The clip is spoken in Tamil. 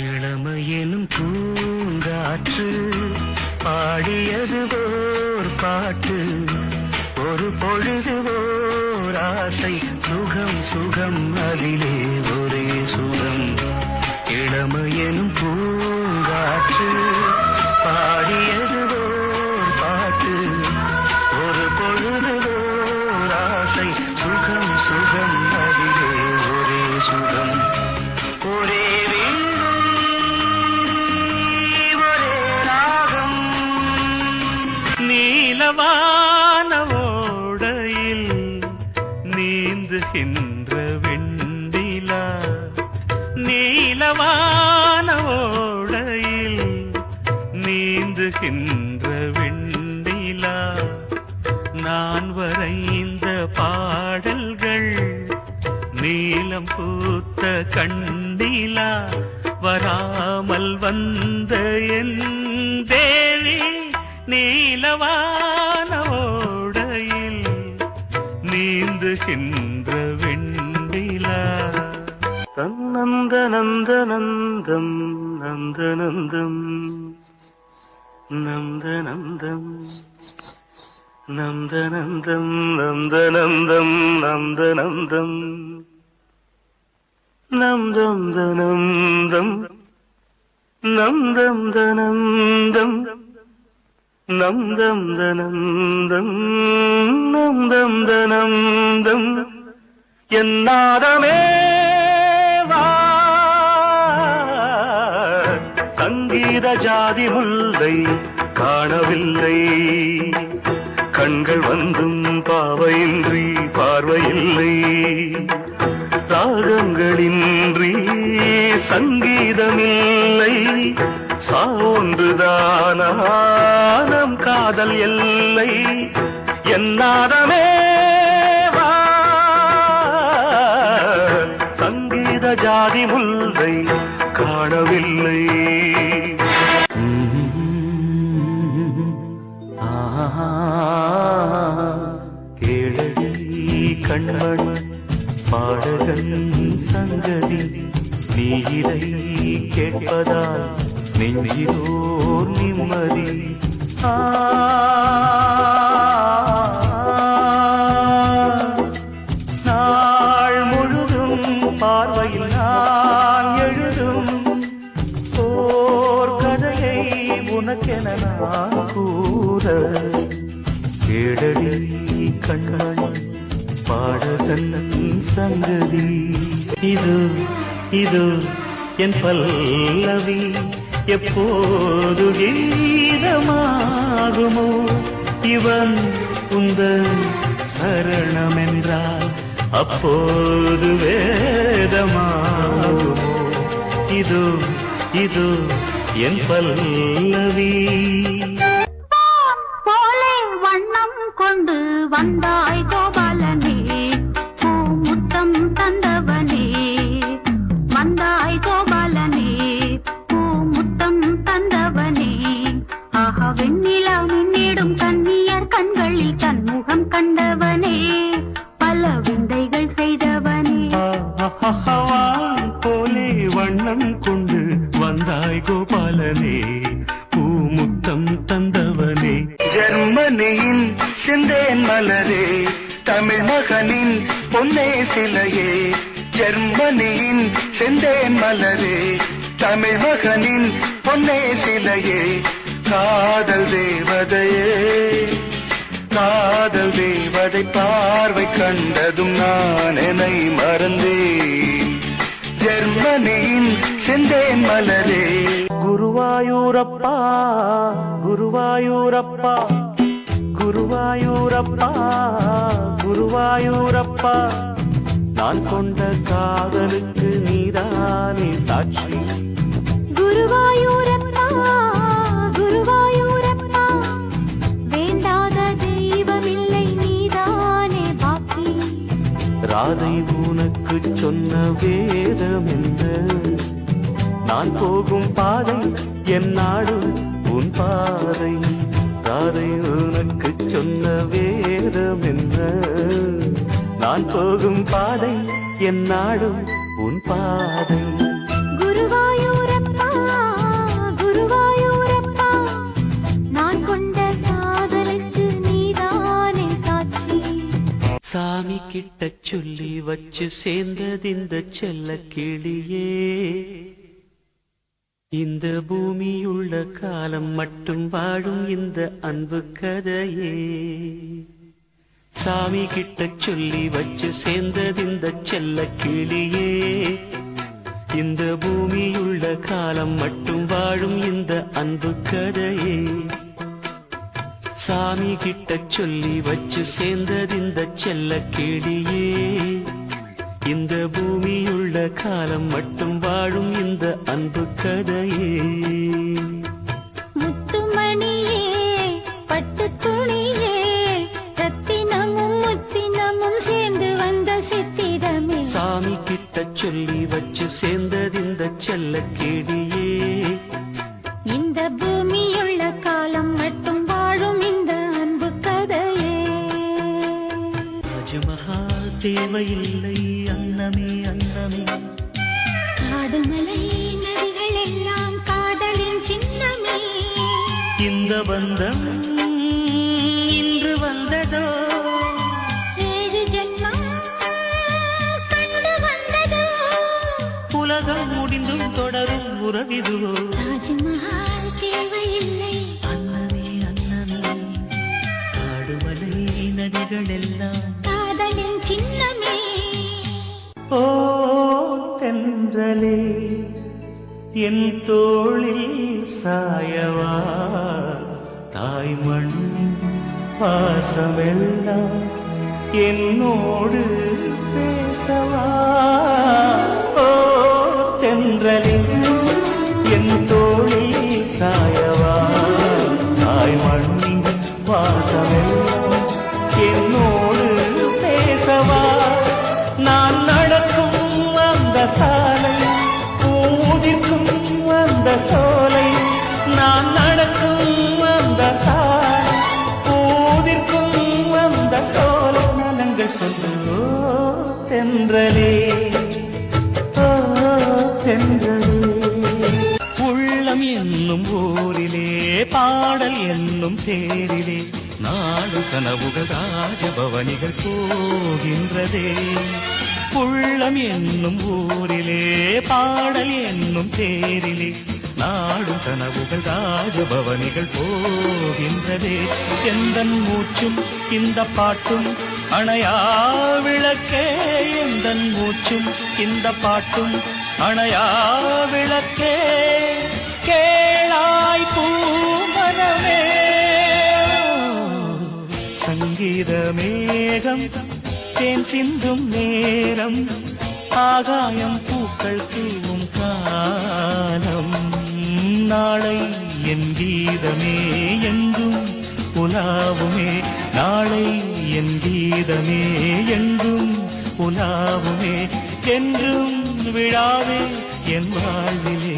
இளமையெனும் பூங்காற்று பாடியது ஓர் பாட்டு, ஒரு பொழுது ஓர் ஆசை, சுகம் சுகம் அதிலே ஒரே சுகம். இளமையெனும் பூங்காற்று பாடியது ஓர் பாட்டு, ஒரு பொழுது ஓர் ஆசை, சுகம் சுகம் அதிலே ஒரே சுகம். ஒரே நீலவான ஓடையில் நீந்துகின்ற வெண்ணிலா, நீலவான ஓடையில் நீந்துகின்ற வெண்ணிலா, நான் வரைந்த பாடல்கள் நீலம் பூத்த கண்ணிலா, வராமல் வந்த என் தேவி நீலவான ஓடையில் நீந்துகின்ற வெண்ணிலா. நந்த நந்த நந்தம் நந்த நந்தம் நந்த நந்தம் நந்த நந்தம் நந்த நந்தம் நந்த நந்தம் நந்தம் தனந்தம் நந்தம் தனந்தம் நந்தம் தனந்தம் நந்தம் தனந்தம். என்னாதமே வா சங்கீத ஜாதி முல்லை காணவில்லை, கண்கள் வந்தும் பாவையின்றி பார்வையில்லை, ராகங்களின்றி சங்கீதமில்லை, சான்றுதானம் காதல் எல்லை. என்னாதமே வா சங்கீத ஜாதி முல்லை காணவில்லை. கேளடி கண்மணி பாடகன் சங்கதி, நீ இதை கேட்பதால் நெஞ்சிலோர் நிம்மதி. நாள் முழுதும் பார்வையில் நான் எழுதும் ஓர் கதையை உனக்கென நான் கூற, கேளடி கண்மணி பாடகன் சங்கதி. இது இது என் பல்லவி எப்போது கீதமாகுமோ, இவன் உந்தன் சரணமென்றால் அப்போது வேதமாகுமோ. இது இது என் பல்லவி. போலே வண்ணம் கொண்டு வந்தாய் கோபாலனே, பூமுத்தம் தந்தவனே, வந்தாய் கோபாலனே, பூமுத்தம் தந்தவனே. ஆஹா வெண்ணிலா மின்னிடும் கன்னியர் கண்களில் தன்முகம் கண்டவனே, பல விந்தைகள் செய்தவனே. போலே வண்ணம் கொண்டு வந்தாய் கோபாலனே, பூமுத்தம் தந்தவனே. ஜெர்மனியின் சிந்தேன் மலரே, தமிழ் மகனின் பொன்னே சிலையே, ஜெர்மனியின் செந்தேன் மலரே, தமிழ் மகனின் பொன்னே சிலையே. காதல் தேவதையே, காதல் தேவதை பார்வை கண்டதும் நான் என்னை மறந்தேன். ஜெர்மனியின் செந்தேன் மலரே. குருவாயூரப்பா குருவாயூரப்பா குருவாயூரப்பா குருவாயூரப்பா, நான் கொண்ட காதலுக்கு நீதானே சாட்சி. குருவாயூரப்பா குருவாயூரப்பா, வேண்டாத தெய்வமில்லை நீதானே பாக்கி. ராதை உனக்கு சொன்ன வேதம் என்ன, நான் போகும் பாதை என் நாடு உன் பாதை. ராதை உனக்கு சொன்ன வேதம் என்ன, நான் போகும் பாதை என் நாடு உன் பாதை. குருவாயூரப்பா கிட்ட சொல்லி வச்சு சேர்ந்தது இந்த செல்ல கிளியே இந்த பூமியுள்ள காலம் மட்டும் வாழும் இந்த அன்பு கதையே சாமி கிட்ட சொல்லி வச்சு சேர்ந்தது இந்த செல்ல கிளியே இந்த பூமியுள்ள காலம் மட்டும் வாழும் இந்த அன்பு கதையே சாமி கிட்ட சொல்லி வச்சு சேர்ந்தது இந்த செல்ல கிளியே இந்த பூமியுள்ள காலம் மட்டும் வாழும் இந்த அன்பு கதையே முத்துமணியே பட்டு துணியே ரத்தினமும் முத்தினமும் சேர்ந்து வந்த சித்திரமே சாமி கிட்ட சொல்லி வச்சு சேர்ந்தது இந்த செல்ல கிளியே இந்த பூமியுள்ள காலம் மட்டும் வாழும் இந்த அன்பு கதையே ராஜமஹால் தேவையில்லை அன்னமே அன்னமே காடுமலை நதிகள் எல்லாம் காதலின் சின்னமே இந்த பந்தம் இன்று வந்ததோ 7 ஜென்மம் கண்டு வந்ததோ உலகம் முடிந்தும் தொடரும் உறவிதுவோ தாஜ்மஹால் தேவையில்லை அன்னமே அன்னமே காடுமலை நதிகள் எல்லாம் காதலின் சின்னமே ஓ தென்றலே என் தோளில் சாயவா தாய்மண் பாசமெல்லாம் என்னோடு பேசவா ஓ தென்றலே என் தோளில் சாயவா தாய்மண்ணின் பாசமெல்லாம் என்னோடு பேசவா நான் நடக்கும் அந்த சாலை பூதிர்க்கும் அந்த சோலை நான் நடக்கும் அந்த சாலை பூதிர்க்கும் அந்த சோலை நலங்கள் சொல்லோ தென்றலே ஓ தென்றலே உள்ளம் என்னும் ஊரிலே பாடல் என்னும் தேரிலே நாடு கனவுகள் ராஜபவனிகள் போகின்றதே உள்ளம் என்னும் ஊரிலே பாடல் என்னும் தேரிலே நாடும் கனவுகள் ராஜபவனிகள் போகின்றதே எந்தன் மூச்சும் இந்த பாட்டும் அணையா விளக்கே எந்தன் மூச்சும் இந்த பாட்டும் அணையா விளக்கே கேளாய் பூமனமே சங்கீத மேகம் தேன் சிந்தும் நேரம் ஆகாயம் பூக்கள் தூவும் காலம் நாளை என் கீதமே எங்கும் உலாவுமே நாளை என் கீதமே எங்கும் உலாவுமே என்றும் விழாவே என் வாழ்விலே